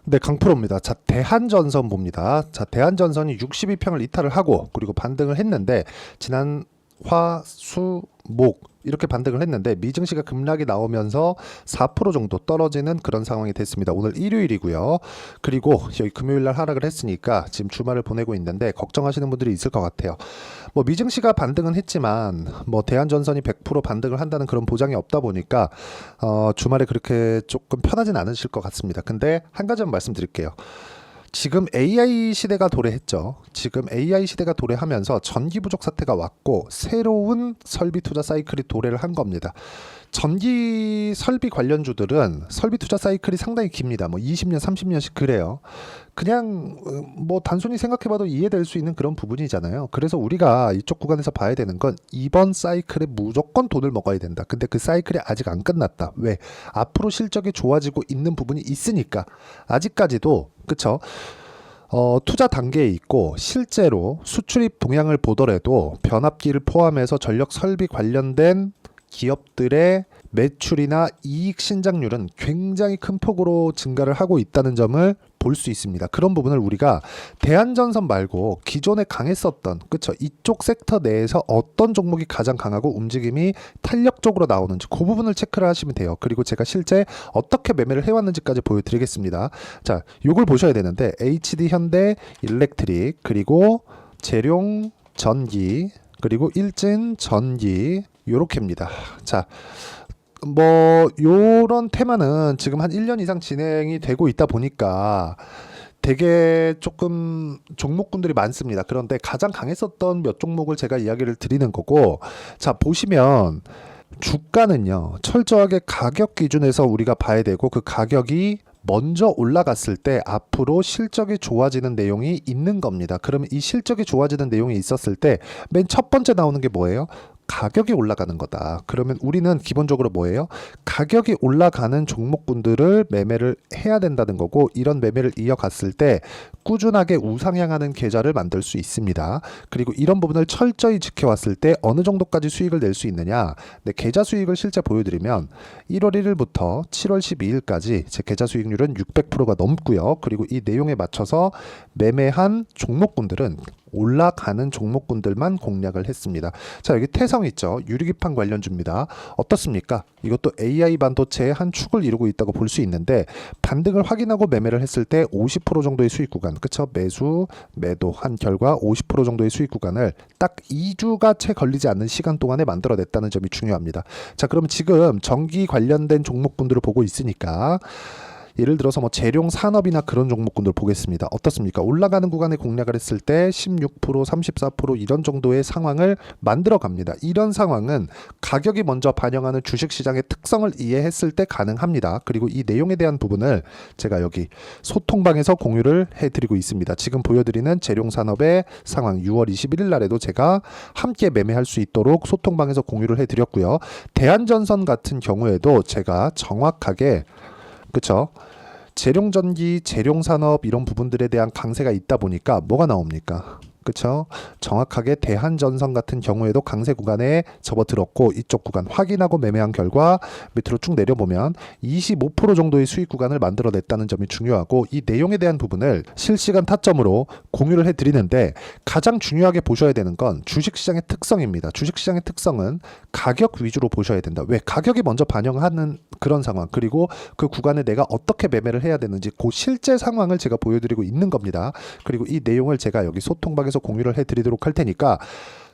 네, 강프로입니다. 자, 대한전선 봅니다. 자, 대한전선이 62평을 이탈을 하고 그리고 반등을 했는데 지난 화, 수, 목 이렇게 반등을 했는데 미증시가 급락이 나오면서 4% 정도 떨어지는 그런 상황이 됐습니다. 오늘 일요일이고요. 그리고 여기 금요일 날 하락을 했으니까 지금 주말을 보내고 있는데 걱정하시는 분들이 있을 것 같아요. 뭐 미증시가 반등은 했지만 뭐 대한전선이 100% 반등을 한다는 그런 보장이 없다 보니까 주말에 그렇게 조금 편하진 않으실 것 같습니다. 근데 한 가지만 말씀드릴게요. 지금 AI 시대가 도래했죠. 지금 AI 시대가 도래하면서 전기 부족 사태가 왔고 새로운 설비 투자 사이클이 도래를 한 겁니다. 전기 설비 관련주들은 설비 투자 사이클이 상당히 깁니다. 뭐 20년, 30년씩 그래요. 그냥 뭐 단순히 생각해봐도 이해될 수 있는 그런 부분이잖아요. 그래서 우리가 이쪽 구간에서 봐야 되는 건 이번 사이클에 무조건 돈을 먹어야 된다. 근데 그 사이클이 아직 안 끝났다. 왜? 앞으로 실적이 좋아지고 있는 부분이 있으니까. 아직까지도 그쵸? 투자 단계에 있고 실제로 수출입 동향을 보더라도 변압기를 포함해서 전력 설비 관련된 기업들의 매출이나 이익 신장률은 굉장히 큰 폭으로 증가를 하고 있다는 점을 볼 수 있습니다. 그런 부분을 우리가 대한전선 말고 기존에 강했었던 그쵸 이쪽 섹터 내에서 어떤 종목이 가장 강하고 움직임이 탄력적으로 나오는지 그 부분을 체크를 하시면 돼요. 그리고 제가 실제 어떻게 매매를 해왔는지까지 보여드리겠습니다. 자, 요걸 보셔야 되는데 HD 현대 일렉트릭 그리고 재룡 전기 그리고 일진 전기 요렇게입니다. 자, 뭐 요런 테마는 지금 한 1년 이상 진행이 되고 있다 보니까 되게 조금 종목군들이 많습니다. 그런데 가장 강했었던 몇 종목을 제가 이야기를 드리는 거고, 자 보시면 주가는요 철저하게 가격 기준에서 우리가 봐야 되고 그 가격이 먼저 올라갔을 때 앞으로 실적이 좋아지는 내용이 있는 겁니다. 그러면 이 실적이 좋아지는 내용이 있었을 때 맨 첫 번째 나오는 게 뭐예요? 가격이 올라가는 거다. 그러면 우리는 기본적으로 뭐예요? 가격이 올라가는 종목군들을 매매를 해야 된다는 거고 이런 매매를 이어갔을 때 꾸준하게 우상향하는 계좌를 만들 수 있습니다. 그리고 이런 부분을 철저히 지켜왔을 때 어느 정도까지 수익을 낼 수 있느냐. 네, 계좌 수익을 실제 보여드리면 1월 1일부터 7월 12일까지 제 계좌 수익률은 600%가 넘고요. 그리고 이 내용에 맞춰서 매매한 종목군들은 올라가는 종목군들만 공략을 했습니다. 자, 여기 태성 있죠. 유리기판 관련주입니다. 어떻습니까? 이것도 AI 반도체의 한 축을 이루고 있다고 볼 수 있는데 반등을 확인하고 매매를 했을 때 50% 정도의 수익 구간, 그쵸? 매수, 매도 한 결과 50% 정도의 수익 구간을 딱 2주가 채 걸리지 않는 시간 동안에 만들어냈다는 점이 중요합니다. 자, 그러면 지금 전기 관련된 종목군들을 보고 있으니까 예를 들어서 뭐 재룡 산업이나 그런 종목군들 보겠습니다. 어떻습니까? 올라가는 구간에 공략을 했을 때 16%, 34% 이런 정도의 상황을 만들어 갑니다. 이런 상황은 가격이 먼저 반영하는 주식시장의 특성을 이해했을 때 가능합니다. 그리고 이 내용에 대한 부분을 제가 여기 소통방에서 공유를 해드리고 있습니다. 지금 보여드리는 재룡 산업의 상황 6월 21일 날에도 제가 함께 매매할 수 있도록 소통방에서 공유를 해드렸고요. 대한전선 같은 경우에도 제가 정확하게 그쵸? 재룡전기, 재룡산업 이런 부분들에 대한 강세가 있다 보니까 뭐가 나옵니까? 그쵸? 정확하게 대한전선 같은 경우에도 강세 구간에 접어들었고 이쪽 구간 확인하고 매매한 결과 밑으로 쭉 내려보면 25% 정도의 수익 구간을 만들어냈다는 점이 중요하고 이 내용에 대한 부분을 실시간 타점으로 공유를 해드리는데 가장 중요하게 보셔야 되는 건 주식시장의 특성입니다. 주식시장의 특성은 가격 위주로 보셔야 된다. 왜? 가격이 먼저 반영하는 그런 상황 그리고 그 구간에 내가 어떻게 매매를 해야 되는지 그 실제 상황을 제가 보여드리고 있는 겁니다. 그리고 이 내용을 제가 여기 소통방에서 공유를 해드리도록 할 테니까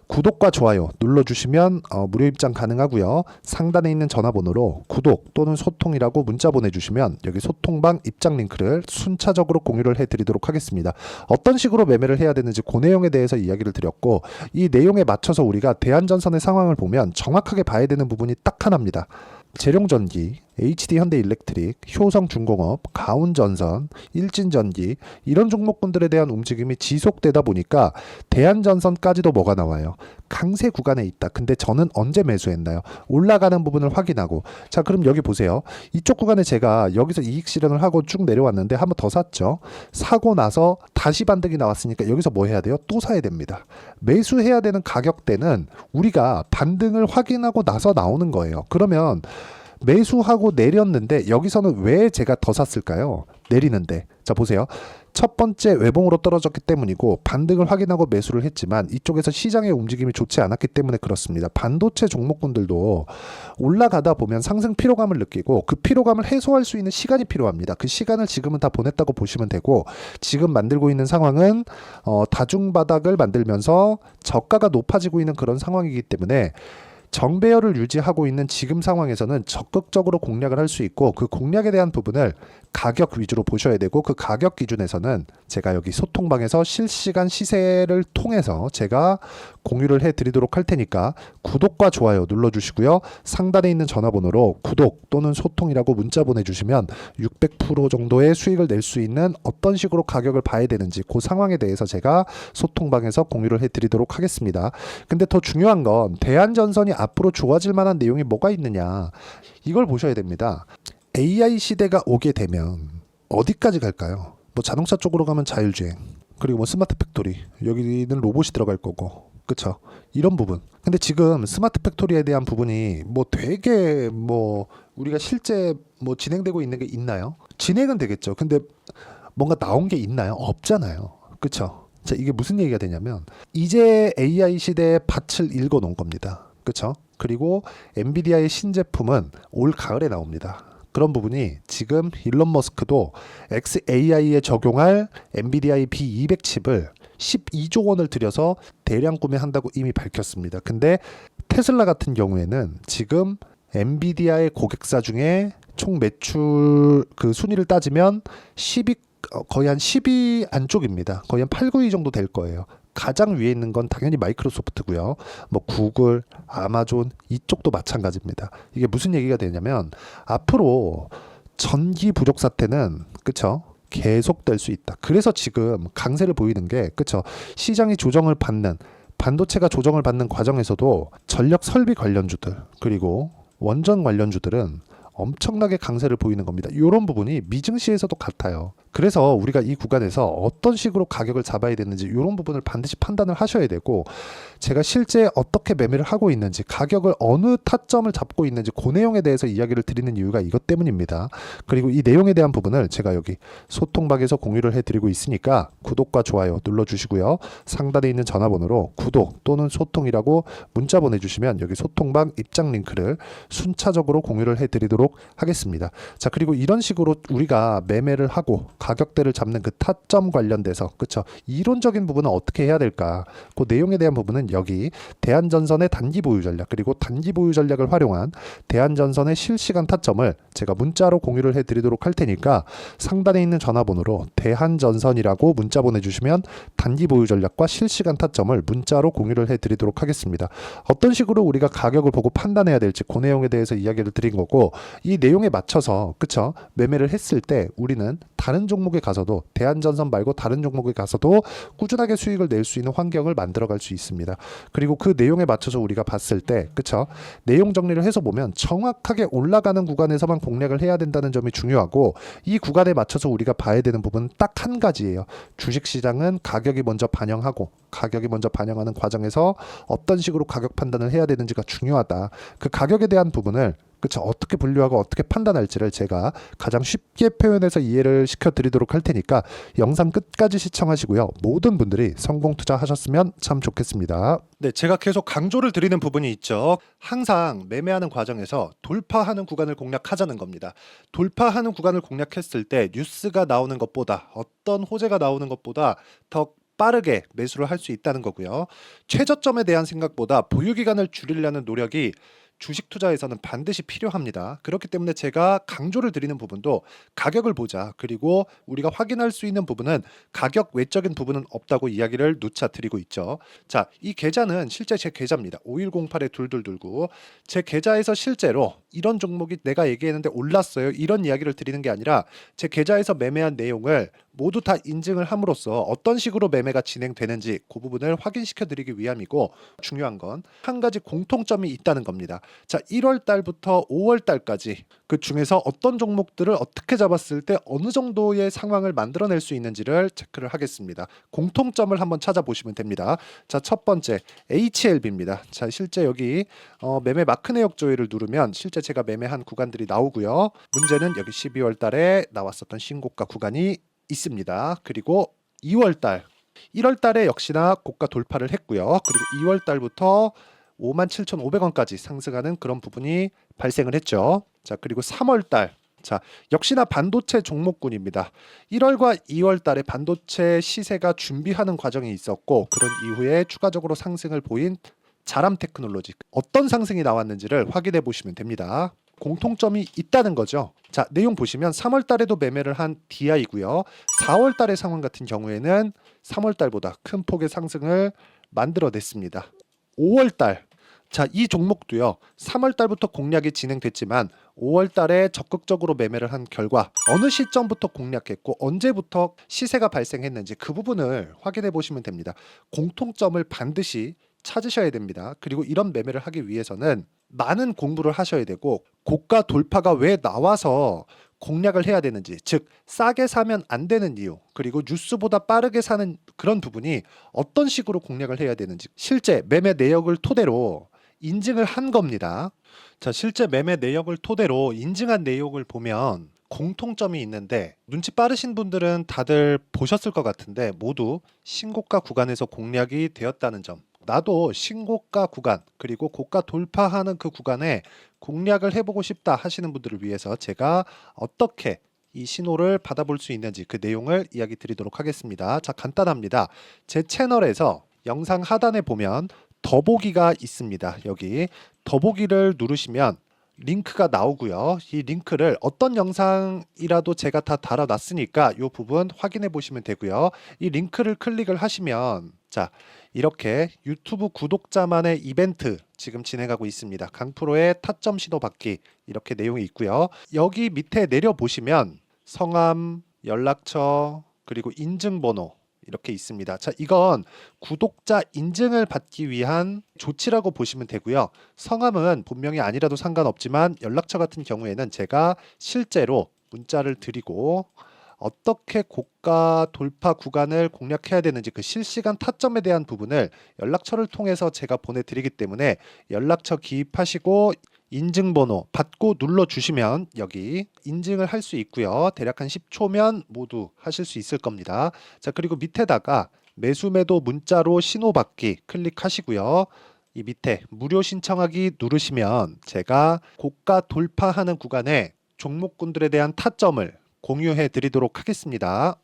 구독과 좋아요 눌러주시면 무료 입장 가능하고요. 상단에 있는 전화번호로 구독 또는 소통이라고 문자 보내주시면 여기 소통방 입장 링크를 순차적으로 공유를 해드리도록 하겠습니다. 어떤 식으로 매매를 해야 되는지 그 내용에 대해서 이야기를 드렸고 이 내용에 맞춰서 우리가 대한전선의 상황을 보면 정확하게 봐야 되는 부분이 딱 하나입니다. 재룡전기, HD 현대일렉트릭, 효성중공업, 가운전선, 일진전기 이런 종목군들에 대한 움직임이 지속되다 보니까 대한전선까지도 뭐가 나와요? 강세 구간에 있다. 근데 저는 언제 매수했나요? 올라가는 부분을 확인하고 자 그럼 여기 보세요. 이쪽 구간에 제가 여기서 이익 실현을 하고 쭉 내려왔는데 한 번 더 샀죠. 사고 나서 다시 반등이 나왔으니까 여기서 뭐 해야 돼요? 또 사야 됩니다. 매수해야 되는 가격대는 우리가 반등을 확인하고 나서 나오는 거예요. 그러면 매수하고 내렸는데 여기서는 왜 제가 더 샀을까요? 내리는데 자 보세요. 첫 번째 외봉으로 떨어졌기 때문이고 반등을 확인하고 매수를 했지만 이쪽에서 시장의 움직임이 좋지 않았기 때문에 그렇습니다. 반도체 종목군들도 올라가다 보면 상승 피로감을 느끼고 그 피로감을 해소할 수 있는 시간이 필요합니다. 그 시간을 지금은 다 보냈다고 보시면 되고 지금 만들고 있는 상황은 다중바닥을 만들면서 저가가 높아지고 있는 그런 상황이기 때문에 정배열을 유지하고 있는 지금 상황에서는 적극적으로 공략을 할 수 있고 그 공략에 대한 부분을 가격 위주로 보셔야 되고 그 가격 기준에서는 제가 여기 소통방에서 실시간 시세를 통해서 제가 공유를 해드리도록 할 테니까 구독과 좋아요 눌러주시고요. 상단에 있는 전화번호로 구독 또는 소통이라고 문자 보내주시면 600% 정도의 수익을 낼 수 있는 어떤 식으로 가격을 봐야 되는지 그 상황에 대해서 제가 소통방에서 공유를 해드리도록 하겠습니다. 근데 더 중요한 건 대한전선이 앞으로 좋아질 만한 내용이 뭐가 있느냐 이걸 보셔야 됩니다. AI 시대가 오게 되면 어디까지 갈까요? 뭐 자동차 쪽으로 가면 자율주행, 그리고 뭐 스마트 팩토리, 여기는 로봇이 들어갈 거고, 그쵸? 이런 부분. 근데 지금 스마트 팩토리에 대한 부분이 뭐 되게 뭐 우리가 실제 뭐 진행되고 있는 게 있나요? 진행은 되겠죠. 근데 뭔가 나온 게 있나요? 없잖아요. 그쵸? 자, 이게 무슨 얘기가 되냐면 이제 AI 시대의 밭을 읽어 놓은 겁니다. 그쵸? 그리고 엔비디아의 신제품은 올 가을에 나옵니다. 그런 부분이 지금 일론 머스크도 XAI에 적용할 엔비디아의 B200 칩을 12조 원을 들여서 대량 구매한다고 이미 밝혔습니다. 근데 테슬라 같은 경우에는 지금 엔비디아의 고객사 중에 총 매출 그 순위를 따지면 10위 거의 한 10위 안쪽입니다. 거의 한 8, 9위 정도 될 거예요. 가장 위에 있는 건 당연히 마이크로소프트고요. 뭐 구글, 아마존 이쪽도 마찬가지입니다. 이게 무슨 얘기가 되냐면 앞으로 전기 부족 사태는 그쵸? 계속될 수 있다. 그래서 지금 강세를 보이는 게 그쵸? 시장이 조정을 받는 반도체가 조정을 받는 과정에서도 전력 설비 관련주들 그리고 원전 관련주들은 엄청나게 강세를 보이는 겁니다. 이런 부분이 미증시에서도 같아요. 그래서 우리가 이 구간에서 어떤 식으로 가격을 잡아야 되는지 이런 부분을 반드시 판단을 하셔야 되고 제가 실제 어떻게 매매를 하고 있는지 가격을 어느 타점을 잡고 있는지 그 내용에 대해서 이야기를 드리는 이유가 이것 때문입니다. 그리고 이 내용에 대한 부분을 제가 여기 소통방에서 공유를 해드리고 있으니까 구독과 좋아요 눌러주시고요. 상단에 있는 전화번호로 구독 또는 소통이라고 문자 보내주시면 여기 소통방 입장 링크를 순차적으로 공유를 해드리도록 하겠습니다. 자, 그리고 이런 식으로 우리가 매매를 하고 가격대를 잡는 그 타점 관련돼서 그쵸? 이론적인 부분은 어떻게 해야 될까? 그 내용에 대한 부분은 여기 대한전선의 단기 보유 전략 그리고 단기 보유 전략을 활용한 대한전선의 실시간 타점을 제가 문자로 공유를 해드리도록 할 테니까 상단에 있는 전화번호로 대한전선이라고 문자 보내주시면 단기 보유 전략과 실시간 타점을 문자로 공유를 해드리도록 하겠습니다. 어떤 식으로 우리가 가격을 보고 판단해야 될지 그 내용에 대해서 이야기를 드린 거고 이 내용에 맞춰서 그쵸? 매매를 했을 때 우리는 다른 종목에 가서도 대한전선 말고 다른 종목에 가서도 꾸준하게 수익을 낼 수 있는 환경을 만들어갈 수 있습니다. 그리고 그 내용에 맞춰서 우리가 봤을 때 그쵸? 내용 정리를 해서 보면 정확하게 올라가는 구간에서만 공략을 해야 된다는 점이 중요하고 이 구간에 맞춰서 우리가 봐야 되는 부분은 딱 한 가지예요. 주식시장은 가격이 먼저 반영하고 가격이 먼저 반영하는 과정에서 어떤 식으로 가격 판단을 해야 되는지가 중요하다. 그 가격에 대한 부분을 그쵸? 어떻게 분류하고 어떻게 판단할지를 제가 가장 쉽게 표현해서 이해를 시켜드리도록 할 테니까 영상 끝까지 시청하시고요. 모든 분들이 성공 투자하셨으면 참 좋겠습니다. 네, 제가 계속 강조를 드리는 부분이 있죠. 항상 매매하는 과정에서 돌파하는 구간을 공략하자는 겁니다. 돌파하는 구간을 공략했을 때 뉴스가 나오는 것보다 어떤 호재가 나오는 것보다 더 빠르게 매수를 할 수 있다는 거고요. 최저점에 대한 생각보다 보유 기간을 줄이려는 노력이 주식 투자에서는 반드시 필요합니다. 그렇기 때문에 제가 강조를 드리는 부분도 가격을 보자. 그리고 우리가 확인할 수 있는 부분은 가격 외적인 부분은 없다고 이야기를 누차 드리고 있죠. 자, 이 계좌는 실제 제 계좌입니다. 5108-2229. 제 계좌에서 실제로 이런 종목이 내가 얘기했는데 올랐어요. 이런 이야기를 드리는 게 아니라 제 계좌에서 매매한 내용을 모두 다 인증을 함으로써 어떤 식으로 매매가 진행되는지 그 부분을 확인시켜 드리기 위함이고 중요한 건 한 가지 공통점이 있다는 겁니다. 자, 1월 달부터 5월 달까지 그 중에서 어떤 종목들을 어떻게 잡았을 때 어느 정도의 상황을 만들어낼 수 있는지를 체크를 하겠습니다. 공통점을 한번 찾아보시면 됩니다. 자, 첫 번째 HLB입니다. 자, 실제 여기 매매 마크 내역 조회를 누르면 실제 제가 매매한 구간들이 나오고요. 문제는 여기 12월 달에 나왔었던 신고가 구간이 있습니다. 그리고 2월 달, 1월 달에 역시나 고가 돌파를 했고요. 그리고 2월 달부터 57,500원까지 상승하는 그런 부분이 발생을 했죠. 자, 그리고 3월 달. 자, 역시나 반도체 종목군입니다. 1월과 2월 달에 반도체 시세가 준비하는 과정이 있었고 그런 이후에 추가적으로 상승을 보인 자람 테크놀로지. 어떤 상승이 나왔는지를 확인해 보시면 됩니다. 공통점이 있다는 거죠. 자, 내용 보시면 3월 달에도 매매를 한 DI고요. 4월 달의 상황 같은 경우에는 3월 달보다 큰 폭의 상승을 만들어냈습니다. 5월 달. 자, 이 종목도요. 3월 달부터 공략이 진행됐지만 5월 달에 적극적으로 매매를 한 결과 어느 시점부터 공략했고 언제부터 시세가 발생했는지 그 부분을 확인해 보시면 됩니다. 공통점을 반드시 찾으셔야 됩니다. 그리고 이런 매매를 하기 위해서는 많은 공부를 하셔야 되고 고가 돌파가 왜 나와서 공략을 해야 되는지, 즉 싸게 사면 안 되는 이유, 그리고 뉴스보다 빠르게 사는 그런 부분이 어떤 식으로 공략을 해야 되는지 실제 매매 내역을 토대로 인증을 한 겁니다. 자, 실제 매매 내역을 토대로 인증한 내용을 보면 공통점이 있는데 눈치 빠르신 분들은 다들 보셨을 것 같은데 모두 신고가 구간에서 공략이 되었다는 점. 나도 신고가 구간 그리고 고가 돌파하는 그 구간에 공략을 해보고 싶다 하시는 분들을 위해서 제가 어떻게 이 신호를 받아볼 수 있는지 그 내용을 이야기 드리도록 하겠습니다. 자, 간단합니다. 제 채널에서 영상 하단에 보면 더보기가 있습니다. 여기 더보기를 누르시면 링크가 나오고요. 이 링크를 어떤 영상이라도 제가 다 달아놨으니까 이 부분 확인해 보시면 되고요. 이 링크를 클릭을 하시면 자, 이렇게 유튜브 구독자만의 이벤트 지금 진행하고 있습니다. 강프로의 타점 신호 받기 이렇게 내용이 있고요. 여기 밑에 내려 보시면 성함, 연락처, 그리고 인증번호 이렇게 있습니다. 자, 이건 구독자 인증을 받기 위한 조치라고 보시면 되고요. 성함은 본명이 아니라도 상관없지만 연락처 같은 경우에는 제가 실제로 문자를 드리고 어떻게 고가 돌파 구간을 공략해야 되는지 그 실시간 타점에 대한 부분을 연락처를 통해서 제가 보내드리기 때문에 연락처 기입하시고 인증번호 받고 눌러주시면 여기 인증을 할 수 있고요. 대략 한 10초면 모두 하실 수 있을 겁니다. 자, 그리고 밑에다가 매수매도 문자로 신호받기 클릭하시고요. 이 밑에 무료 신청하기 누르시면 제가 고가 돌파하는 구간에 종목군들에 대한 타점을 공유해 드리도록 하겠습니다.